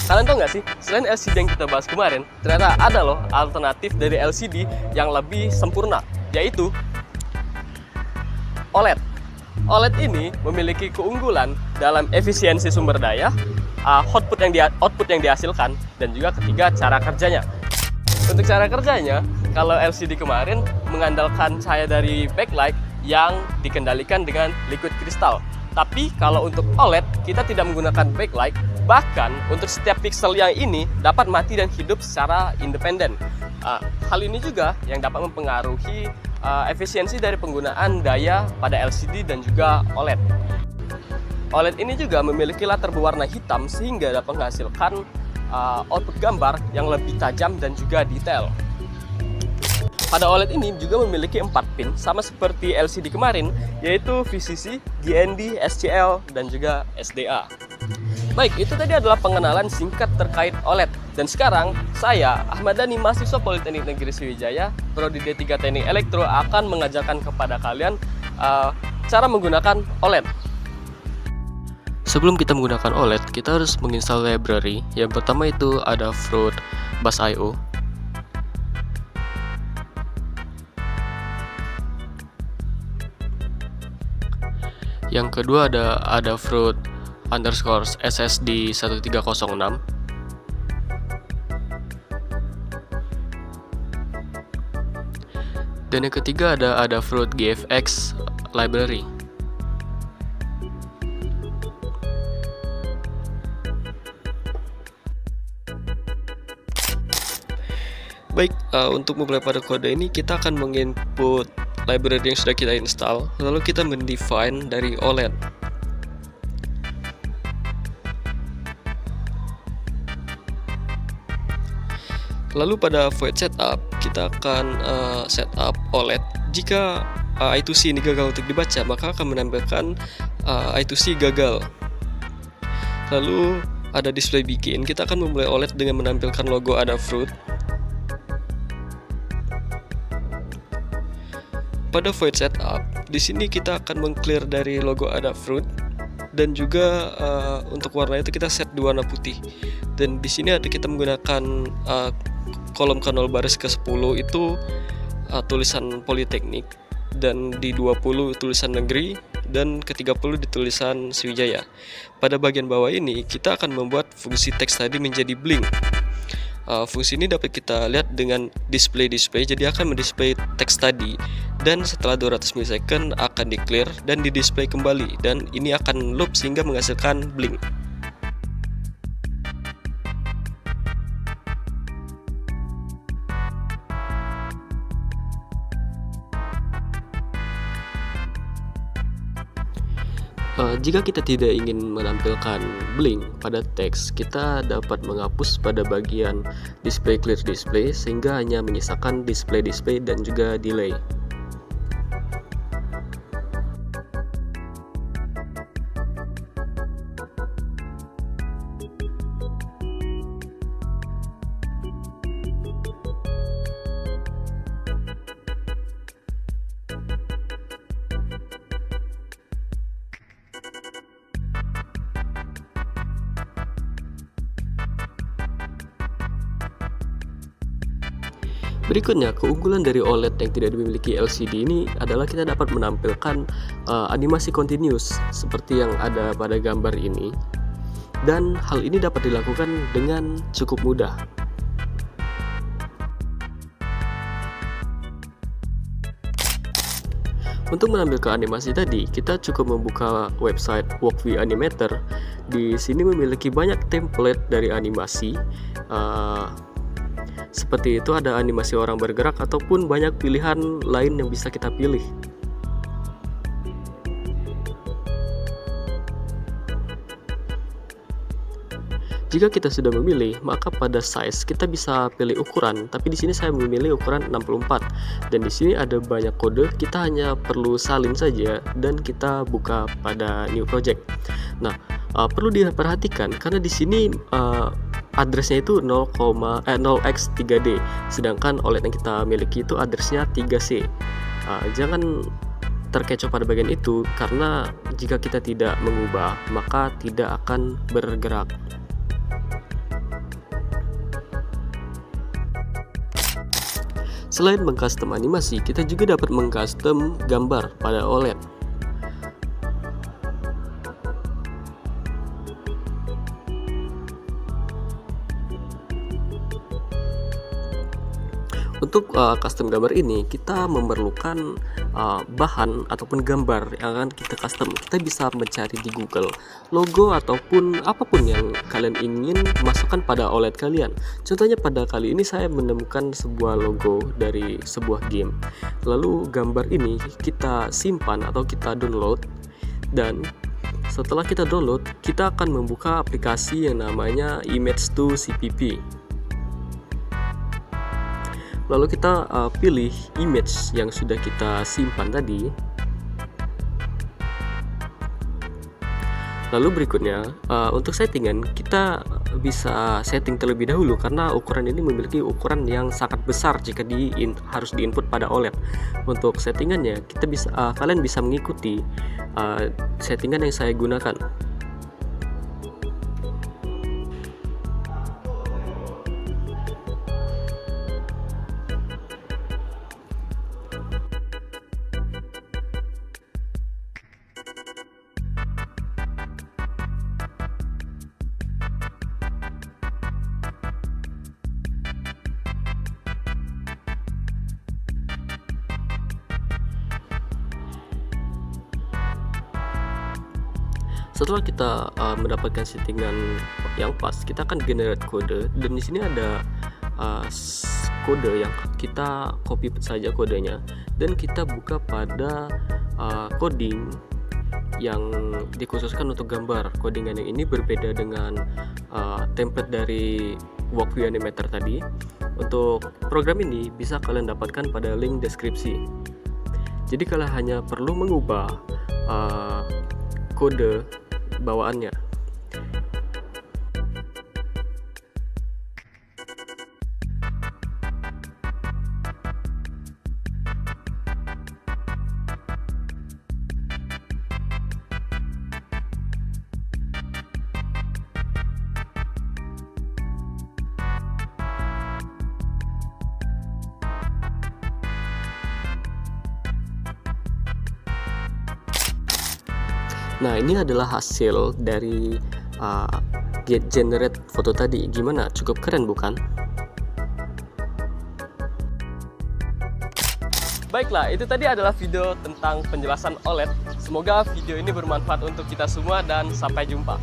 Kalian tahu nggak sih, selain LCD yang kita bahas kemarin, ternyata ada loh alternatif dari LCD yang lebih sempurna, yaitu OLED. OLED ini memiliki keunggulan dalam efisiensi sumber daya, output yang dihasilkan, dan juga ketiga cara kerjanya. Untuk cara kerjanya, kalau LCD kemarin mengandalkan cahaya dari backlight yang dikendalikan dengan liquid kristal. Tapi kalau untuk OLED, kita tidak menggunakan backlight, bahkan untuk setiap pixel yang ini dapat mati dan hidup secara independen. Hal ini juga yang dapat mempengaruhi efisiensi dari penggunaan daya pada LCD dan juga OLED. OLED ini juga memiliki latar berwarna hitam sehingga dapat menghasilkan output gambar yang lebih tajam dan juga detail. Pada OLED ini juga memiliki 4 pin sama seperti LCD kemarin, yaitu VCC, GND, SCL, dan juga SDA. Baik, itu tadi adalah pengenalan singkat terkait OLED. Dan sekarang, saya, Ahmad Dhani, mahasiswa Politeknik Negeri Sriwijaya, Prodi D3 Teknik Elektro, akan mengajarkan kepada kalian cara menggunakan OLED. Sebelum kita menggunakan OLED, kita harus menginstal library. Yang pertama itu ada Fruit Bus.io. Yang kedua ada Adafruit _SSD 1306. Dan yang ketiga ada Adafruit GFX library. Baik, untuk memulai pada kode ini kita akan menginput library yang sudah kita install, lalu kita mendefine dari OLED. Lalu pada void setup, kita akan setup OLED. Jika I2C ini gagal untuk dibaca, maka akan menampilkan I2C gagal. Lalu ada display begin, kita akan memulai OLED dengan menampilkan logo Adafruit. Pada void setup, di sini kita akan mengclear dari logo Adafruit dan juga untuk warna itu kita set di warna putih. Dan di sini ada kita menggunakan kolom kanal baris ke-10 itu tulisan Politeknik, dan di 20 tulisan negeri, dan ke-30 di tulisan Sriwijaya. Pada bagian bawah ini kita akan membuat fungsi teks tadi menjadi blink. Fungsi ini dapat kita lihat dengan display, jadi akan mendisplay teks tadi, dan setelah 200 ms akan di clear dan di display kembali, dan ini akan loop sehingga menghasilkan blink. Jika kita tidak ingin menampilkan blink pada teks, kita dapat menghapus pada bagian display clear display sehingga hanya menyisakan display dan juga delay. Berikutnya, keunggulan dari OLED yang tidak dimiliki LCD ini adalah kita dapat menampilkan animasi continuous seperti yang ada pada gambar ini, dan hal ini dapat dilakukan dengan cukup mudah. Untuk menampilkan animasi tadi, kita cukup membuka website Walkview Animator. Di sini memiliki banyak template dari animasi. Seperti itu, ada animasi orang bergerak ataupun banyak pilihan lain yang bisa kita pilih. Jika kita sudah memilih, maka pada size kita bisa pilih ukuran. Tapi di sini saya memilih ukuran 64. Dan di sini ada banyak kode, kita hanya perlu salin saja dan kita buka pada new project. Nah, perlu diperhatikan karena di sini addressnya itu 0x3D, sedangkan OLED yang kita miliki itu addressnya 3C. Jangan terkecoh pada bagian itu, karena jika kita tidak mengubah maka tidak akan bergerak. Selain mengcustom animasi, kita juga dapat mengcustom gambar pada OLED. Untuk custom gambar ini kita memerlukan bahan ataupun gambar yang akan kita custom. Kita bisa mencari di Google logo ataupun apapun yang kalian ingin masukkan pada OLED kalian. Contohnya pada kali ini saya menemukan sebuah logo dari sebuah game. Lalu gambar ini kita simpan atau kita download, dan setelah kita download kita akan membuka aplikasi yang namanya Image2 CPP. Lalu kita pilih image yang sudah kita simpan tadi. Lalu berikutnya untuk settingan, kita bisa setting terlebih dahulu karena ukuran ini memiliki ukuran yang sangat besar jika harus diinput pada OLED. Untuk settingannya kalian bisa mengikuti settingan yang saya gunakan. Setelah kita mendapatkan settingan yang pas, kita akan generate kode, dan di sini ada kode yang kita copy saja kodenya, dan kita buka pada coding yang dikhususkan untuk gambar. Codingan yang ini berbeda dengan template dari Walkview Animator tadi. Untuk program ini bisa kalian dapatkan pada link deskripsi. Jadi kalian hanya perlu mengubah kode bawaannya. Nah, ini adalah hasil dari get generate foto tadi. Gimana? Cukup keren bukan? Baiklah, itu tadi adalah video tentang penjelasan OLED. Semoga video ini bermanfaat untuk kita semua dan sampai jumpa.